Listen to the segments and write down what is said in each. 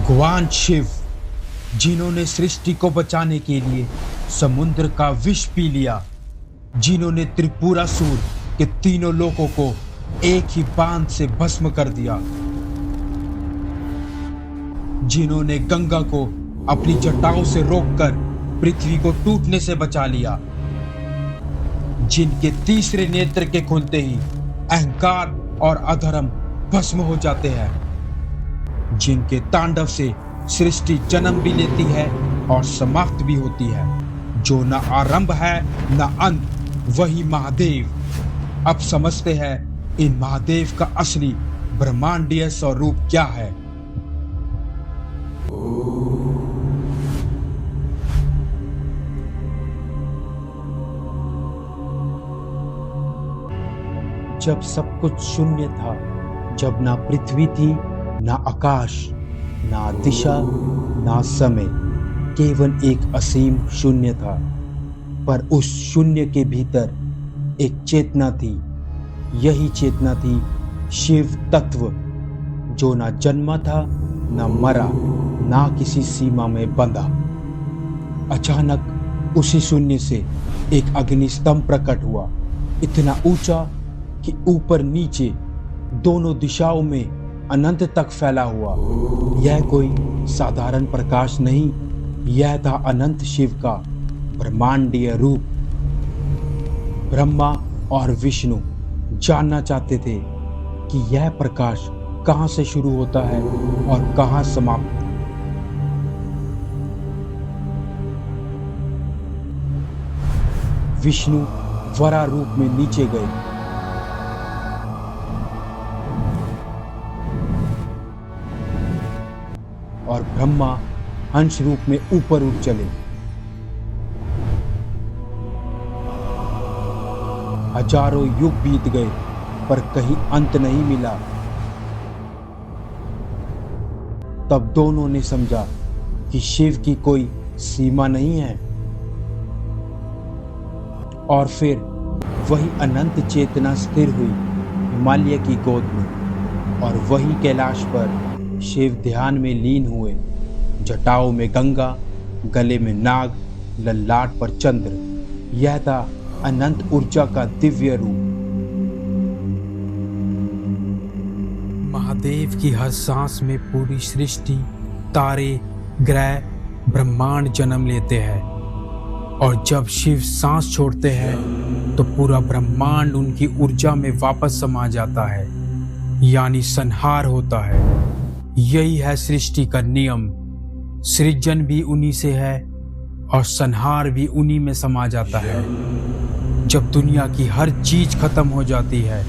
भगवान शिव, जिन्होंने सृष्टि को बचाने के लिए समुद्र का विष पी लिया, जिन्होंने त्रिपुरासुर के तीनों लोगों को एक ही बांध से भस्म कर दिया, जिन्होंने गंगा को अपनी जटाओं से रोककर पृथ्वी को टूटने से बचा लिया, जिनके तीसरे नेत्र के खुलते ही अहंकार और अधर्म भस्म हो जाते हैं, जिनके तांडव से सृष्टि जन्म भी लेती है और समाप्त भी होती है, जो न आरंभ है न अंत, वही महादेव। अब समझते हैं इन महादेव का असली ब्रह्मांडीय स्वरूप क्या है। जब सब कुछ शून्य था, जब ना पृथ्वी थी, ना आकाश, ना दिशा, ना समय, केवल एक असीम शून्य था। पर उस शून्य के भीतर एक चेतना थी। यही चेतना थी शिव तत्व, जो ना जन्मा था, ना मरा, ना किसी सीमा में बंधा। अचानक उसी शून्य से एक अग्निस्तंभ प्रकट हुआ, इतना ऊंचा कि ऊपर नीचे दोनों दिशाओं में अनंत तक फैला हुआ। यह कोई साधारण प्रकाश नहीं, यह था अनंत शिव का ब्रह्मांडीय रूप। ब्रह्मा और विष्णु जानना चाहते थे कि यह प्रकाश कहाँ से शुरू होता है और कहाँ समाप्त। विष्णु वरा रूप में नीचे गए और ब्रह्मा हंस रूप में ऊपर उठ चले। हजारों युग बीत गए पर कहीं अंत नहीं मिला। तब दोनों ने समझा कि शिव की कोई सीमा नहीं है। और फिर वही अनंत चेतना स्थिर हुई हिमालय की गोद में, और वही कैलाश पर शिव ध्यान में लीन हुए। जटाओं में गंगा, गले में नाग, ललाट पर चंद्र। यह था अनंत ऊर्जा का दिव्य रूप। महादेव की हर सांस में पूरी सृष्टि, तारे, ग्रह, ब्रह्मांड जन्म लेते हैं। और जब शिव सांस छोड़ते हैं तो पूरा ब्रह्मांड उनकी ऊर्जा में वापस समा जाता है, यानी संहार होता है। यही है सृष्टि का नियम। सृजन भी उन्हीं से है और संहार भी उन्हीं में समा जाता है। जब दुनिया की हर चीज खत्म हो जाती है,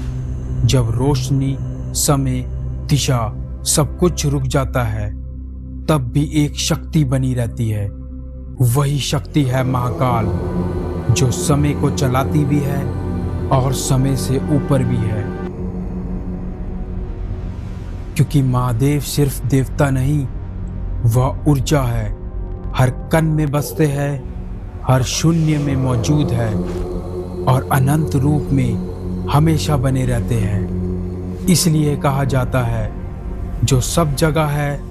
जब रोशनी, समय, दिशा सब कुछ रुक जाता है, तब भी एक शक्ति बनी रहती है। वही शक्ति है महाकाल, जो समय को चलाती भी है और समय से ऊपर भी है। क्योंकि महादेव सिर्फ देवता नहीं, वह ऊर्जा है। हर कण में बसते हैं, हर शून्य में मौजूद है और अनंत रूप में हमेशा बने रहते हैं। इसलिए कहा जाता है, जो सब जगह है,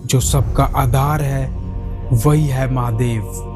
जो सबका आधार है, वही है महादेव।